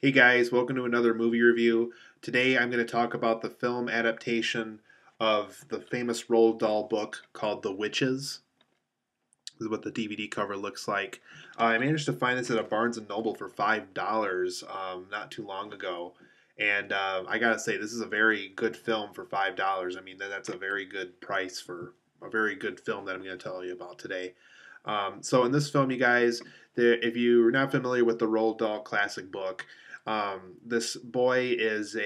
Hey guys, welcome to another movie review. Today I'm going to talk about the film adaptation of the famous Roald Dahl book called The Witches. This is what the DVD cover looks like. I managed to find this at a Barnes& and Noble for $5 not too long ago. And I gotta say, this is a very good film for $5. I mean, that's a very good price for a very good film that I'm going to tell you about today. So in this film, you guys, if you're not familiar with the Roald Dahl classic book, this boy is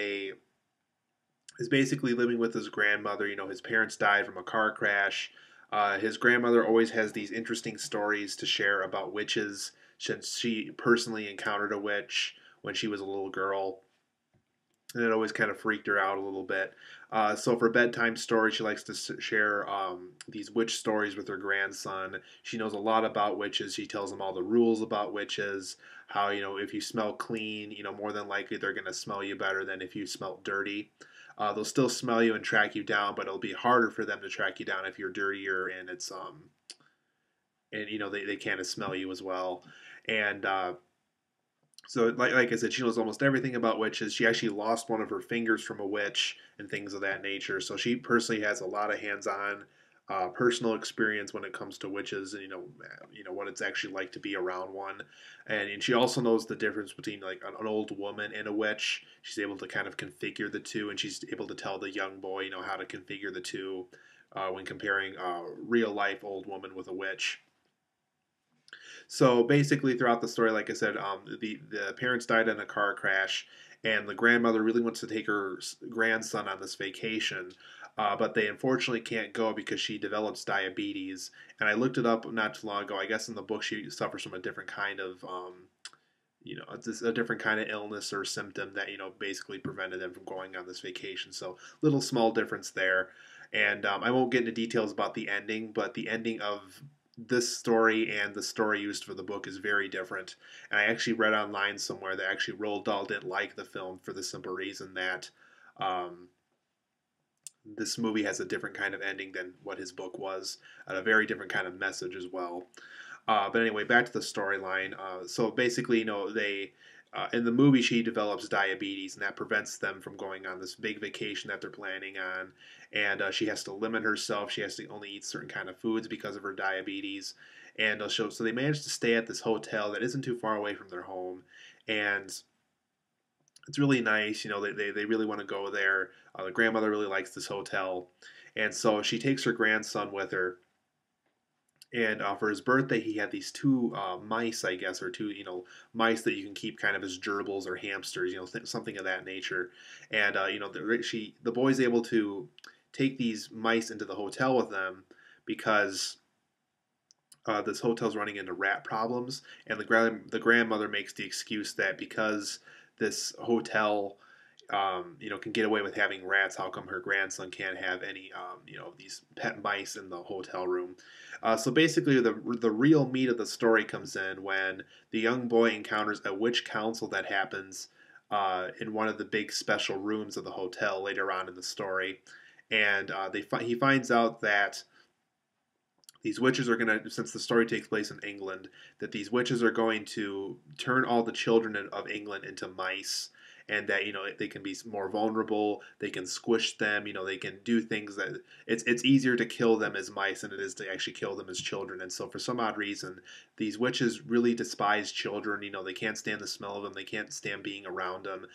basically living with his grandmother. You know, his parents died from a car crash. His grandmother always has these interesting stories to share about witches, since she personally encountered a witch when she was a little girl, and it always kind of freaked her out a little bit. So for bedtime stories, she likes to share these witch stories with her grandson. She knows a lot about witches. She tells him all the rules about witches. How, you know, if you smell clean, you know, more than likely they're going to smell you better than if you smell dirty. They'll still smell you and track you down, but it'll be harder for them to track you down if you're dirtier and it's and you know they can't smell you as well. And so, like I said, she knows almost everything about witches. She actually lost one of her fingers from a witch and things of that nature. So she personally has a lot of hands-on, personal experience when it comes to witches, and you know what it's actually like to be around one. And she also knows the difference between like an old woman and a witch. She's able to kind of configure the two, and she's able to tell the young boy, you know, how to configure the two when comparing a real life old woman with a witch. So basically, throughout the story, like I said, the parents died in a car crash, and the grandmother really wants to take her grandson on this vacation, but they unfortunately can't go because she develops diabetes. And I looked it up not too long ago. I guess in the book she suffers from a different kind of you know, it's a different kind of illness or symptom that, you know, basically prevented them from going on this vacation. So little small difference there. And I won't get into details about the ending, but the ending of this story and the story used for the book is very different. And I actually read online somewhere that actually Roald Dahl didn't like the film for the simple reason that um, this movie has a different kind of ending than what his book was, and a very different kind of message as well. But anyway, back to the storyline. So basically, you know, they in the movie she develops diabetes, and that prevents them from going on this big vacation that they're planning on. And she has to limit herself. She has to only eat certain kind of foods because of her diabetes. And so they manage to stay at this hotel that isn't too far away from their home, and it's really nice. You know, they really want to go there. The grandmother really likes this hotel, and so she takes her grandson with her, and for his birthday he had these two mice, I guess, or two, you know, mice that you can keep kind of as gerbils or hamsters, you know, something of that nature. And you know, the boy's able to take these mice into the hotel with them because this hotel's running into rat problems, and the grandmother makes the excuse that because this hotel, you know, can get away with having rats, how come her grandson can't have any, you know, these pet mice in the hotel room? So basically, the real meat of the story comes in when the young boy encounters a witch council that happens in one of the big special rooms of the hotel later on in the story, and he finds out that these witches are going to, since the story takes place in England, that these witches are going to turn all the children of England into mice, and that, you know, they can be more vulnerable, they can squish them, you know, they can do things that it's easier to kill them as mice than it is to actually kill them as children. And so for some odd reason, these witches really despise children. You know, they can't stand the smell of them, they can't stand being around them.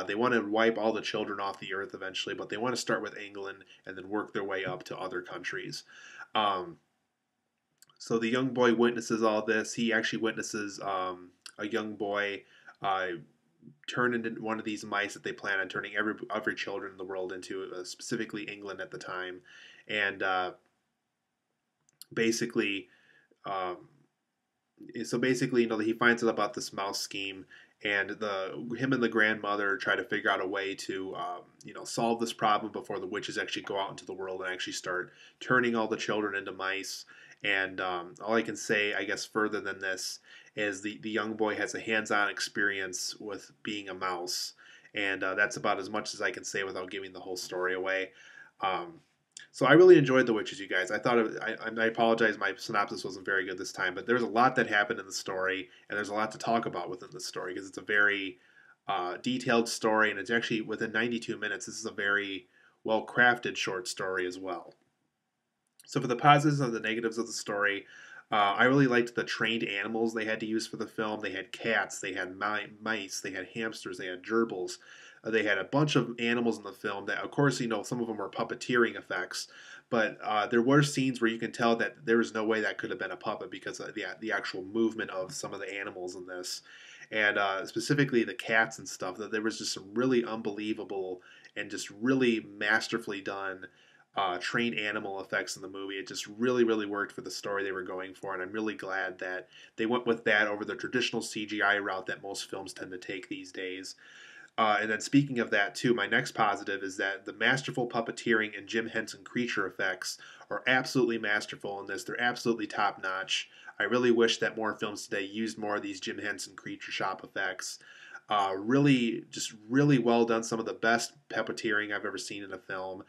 They want to wipe all the children off the earth eventually, but they want to start with England and then work their way up to other countries. um, so the young boy witnesses all this. He actually witnesses a young boy uh, turn into one of these mice that they plan on turning every children in the world into, specifically England at the time. And basically, um, so basically, you know, he finds out about this mouse scheme, and the him and the grandmother try to figure out a way to, you know, solve this problem before the witches actually go out into the world and actually start turning all the children into mice. And all I can say, I guess, further than this is the young boy has a hands-on experience with being a mouse, and that's about as much as I can say without giving the whole story away. Um, so I really enjoyed The Witches, you guys. I thought I apologize, my synopsis wasn't very good this time, but there's a lot that happened in the story, and there's a lot to talk about within the story because it's a very detailed story, and it's actually within 92 minutes. This is a very well crafted short story as well. So for the positives and the negatives of the story, I really liked the trained animals they had to use for the film. They had cats, they had mice, they had hamsters, they had gerbils. They had a bunch of animals in the film that, of course, some of them were puppeteering effects, but there were scenes where you can tell that there was no way that could have been a puppet because of the actual movement of some of the animals in this. And specifically the cats and stuff, that there was just some really unbelievable and just really masterfully done trained animal effects in the movie. It just really, really worked for the story they were going for, and I'm really glad that they went with that over the traditional CGI route that most films tend to take these days. And then speaking of that too, my next positive is that the masterful puppeteering and Jim Henson creature effects are absolutely masterful in this. They're absolutely top notch. I really wish that more films today used more of these Jim Henson creature shop effects. Really, just really well done. Some of the best puppeteering I've ever seen in a film.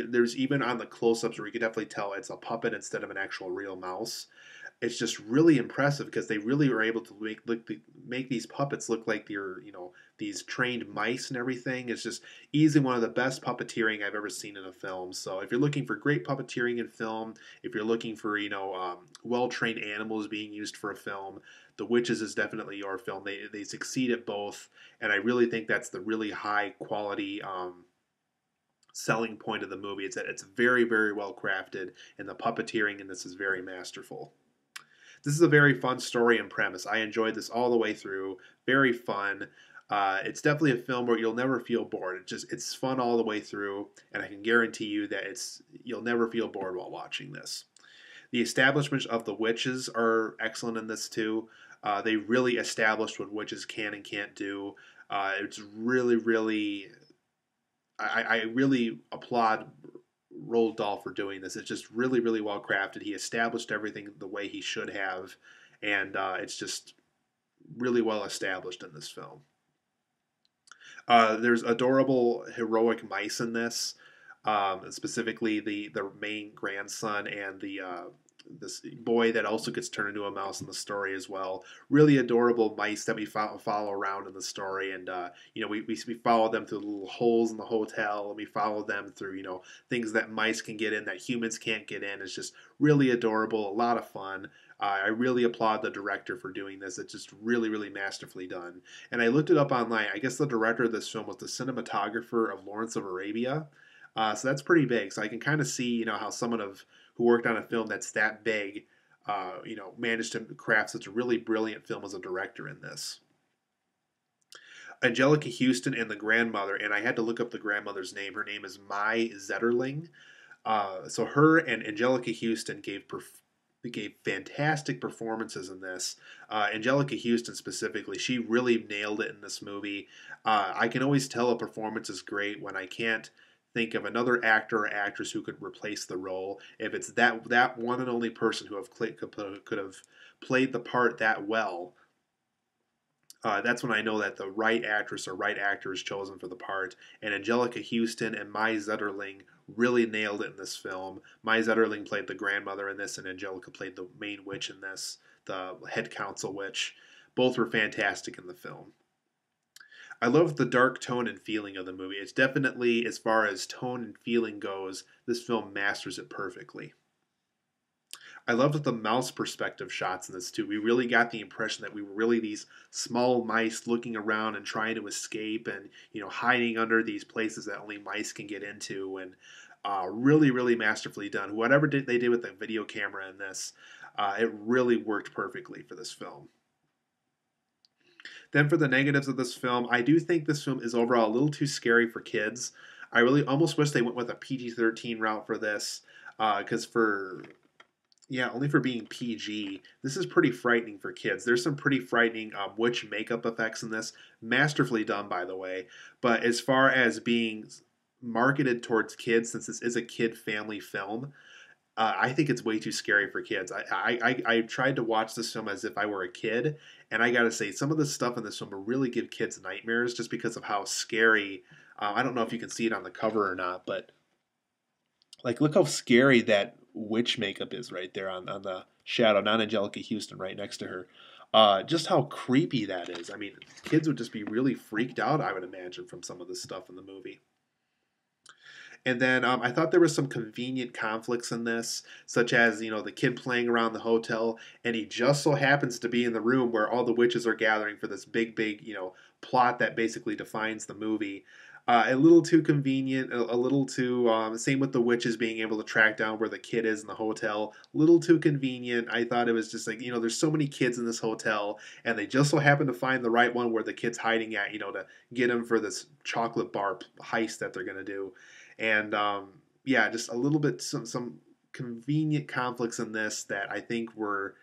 There's even on the close-ups where you can definitely tell it's a puppet instead of an actual real mouse. It's just really impressive because they really were able to make these puppets look like they're these trained mice and everything. It's just easily one of the best puppeteering I've ever seen in a film. So if you're looking for great puppeteering in film, if you're looking for well trained animals being used for a film, The Witches is definitely your film. They succeed at both, and I really think that's the really high quality. Selling point of the movie. It's that it's very, very well crafted, and the puppeteering in this is very masterful. This is a very fun story and premise. I enjoyed this all the way through. Very fun. It's definitely a film where you'll never feel bored. It's fun all the way through, and I can guarantee you that you'll never feel bored while watching this. The establishment of the witches are excellent in this too. They really established what witches can and can't do. It's really, really. I really applaud Roald Dahl for doing this. It's just really, really well crafted. He established everything the way he should have, and it's just really well established in this film. There's adorable, heroic mice in this, specifically the main grandson and this boy that also gets turned into a mouse in the story as well. Really adorable mice that we follow around in the story, and we follow them through the little holes in the hotel, and we follow them through things that mice can get in that humans can't get in. It's just really adorable, a lot of fun. I really applaud the director for doing this. It's just really, really masterfully done. And I looked it up online. I guess the director of this film was the cinematographer of Lawrence of Arabia. So that's pretty big. So I can kind of see, how someone who worked on a film that's that big, managed to craft such a really brilliant film as a director in this. Anjelica Huston and the grandmother, and I had to look up the grandmother's name. Her name is Mai Zetterling. So her and Anjelica Huston gave fantastic performances in this. Anjelica Huston specifically, she really nailed it in this movie. I can always tell a performance is great when I can't think of another actor or actress who could replace the role. If it's that one and only person who could have played the part that well, that's when I know that the right actress or right actor is chosen for the part. And Anjelica Huston and Mai Zetterling really nailed it in this film. Mai Zetterling played the grandmother in this, and Anjelica played the main witch in this, the head council witch. Both were fantastic in the film. I love the dark tone and feeling of the movie. It's definitely, as far as tone and feeling goes, this film masters it perfectly. I loved the mouse perspective shots in this too. We really got the impression that we were really these small mice looking around and trying to escape, and hiding under these places that only mice can get into. And really, really masterfully done. Whatever they did with the video camera in this, it really worked perfectly for this film. Then for the negatives of this film, I do think this film is overall a little too scary for kids. I really almost wish they went with a PG-13 route for this, because only for being PG, this is pretty frightening for kids. There's some pretty frightening witch makeup effects in this, masterfully done, by the way. But as far as being marketed towards kids, since this is a kid-family film, I think it's way too scary for kids. I tried to watch this film as if I were a kid, and I gotta say, some of the stuff in this film will really give kids nightmares just because of how scary. I don't know if you can see it on the cover or not, but look how scary that witch makeup is right there on the shadow, not Anjelica Huston right next to her. Just how creepy that is. I mean, kids would just be really freaked out, I would imagine, from some of the stuff in the movie. And then I thought there was some convenient conflicts in this, such as the kid playing around the hotel, and he just so happens to be in the room where all the witches are gathering for this big plot that basically defines the movie. A little too convenient, a little too same with the witches being able to track down where the kid is in the hotel. A little too convenient. I thought it was just like there's so many kids in this hotel, and they just so happen to find the right one where the kid's hiding at, to get him for this chocolate bar heist that they're gonna do. And yeah, just a little bit some convenient conflicts in this that I think were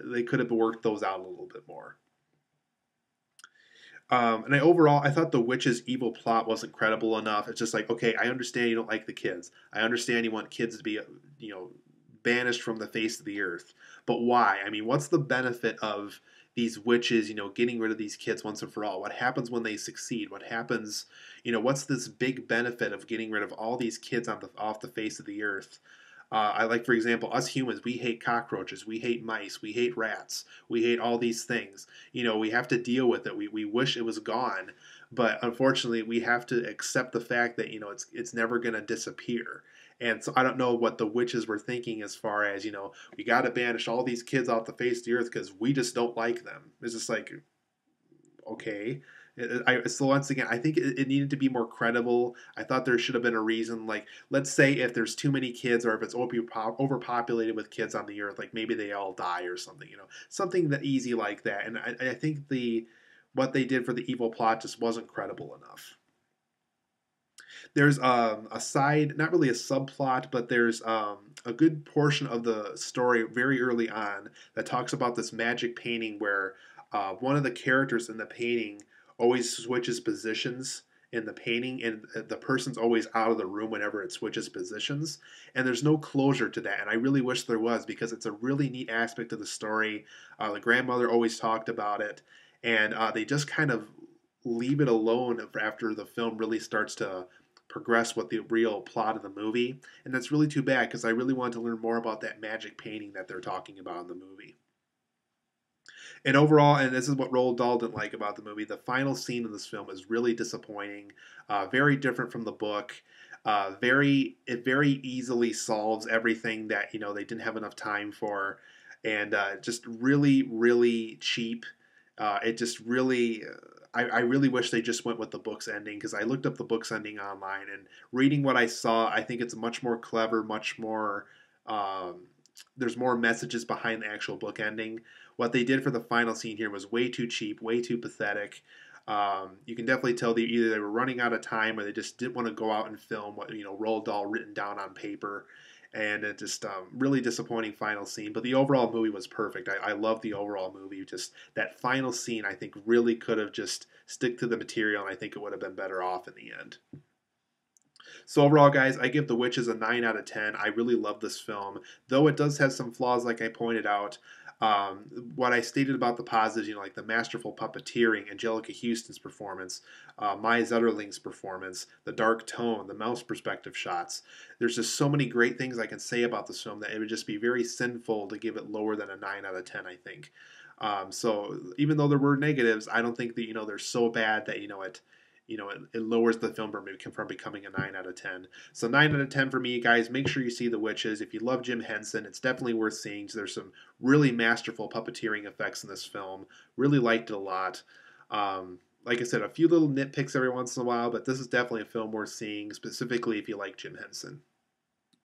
they could have worked those out a little bit more. And overall, I thought the witch's evil plot wasn't credible enough. It's just like, okay, I understand you don't like the kids. I understand you want kids to be, banished from the face of the earth. But why? I mean, what's the benefit of these witches, getting rid of these kids once and for all? What happens when they succeed? What happens, what's this big benefit of getting rid of all these kids off the face of the earth? I like, for example, us humans, we hate cockroaches, we hate mice, we hate rats, we hate all these things. We have to deal with it. We wish it was gone, but unfortunately, we have to accept the fact that it's never going to disappear. And so I don't know what the witches were thinking as far as we got to banish all these kids off the face of the earth because we just don't like them. It's just like, okay. So once again, I think it needed to be more credible. I thought there should have been a reason. Like, let's say if there's too many kids, or if it's overpopulated with kids on the earth, like maybe they all die or something. Something that easy like that. And I think what they did for the evil plot just wasn't credible enough. There's a side, not really a subplot, but there's a good portion of the story very early on that talks about this magic painting where one of the characters in the painting always switches positions in the painting, and the person's always out of the room whenever it switches positions. And there's no closure to that, and I really wish there was because it's a really neat aspect of the story. The grandmother always talked about it, and they just kind of leave it alone after the film really starts to progress with the real plot of the movie. And that's really too bad because I really wanted to learn more about that magic painting that they're talking about in the movie. And overall, and this is what Roald Dahl didn't like about the movie, the final scene of this film is really disappointing. Very different from the book. It very easily solves everything that they didn't have enough time for, and just really cheap. It just really. I really wish they just went with the book's ending because I looked up the book's ending online and reading what I saw, I think it's much more clever, much more. There's more messages behind the actual book ending. What they did for the final scene here was way too cheap, way too pathetic. You can definitely tell either they were running out of time or they just didn't want to go out and film what Roald Dahl written down on paper, and it just really disappointing final scene. But the overall movie was perfect. I love the overall movie. Just that final scene, I think, really could have just stick to the material, and I think it would have been better off in the end. So overall, guys, I give The Witches a 9 out of 10. I really love this film, though it does have some flaws, like I pointed out. What I stated about the positives, like the masterful puppeteering, Anjelica Huston's performance, Mai Zetterling's performance, the dark tone, the mouse perspective shots. There's just so many great things I can say about this film that it would just be very sinful to give it lower than a 9 out of 10, I think. So even though there were negatives, I don't think that they're so bad that it lowers the film from becoming a 9 out of 10. So 9 out of 10 for me, guys. Make sure you see The Witches. If you love Jim Henson, it's definitely worth seeing. There's some really masterful puppeteering effects in this film. Really liked it a lot. Like I said, a few little nitpicks every once in a while, but this is definitely a film worth seeing, specifically if you like Jim Henson.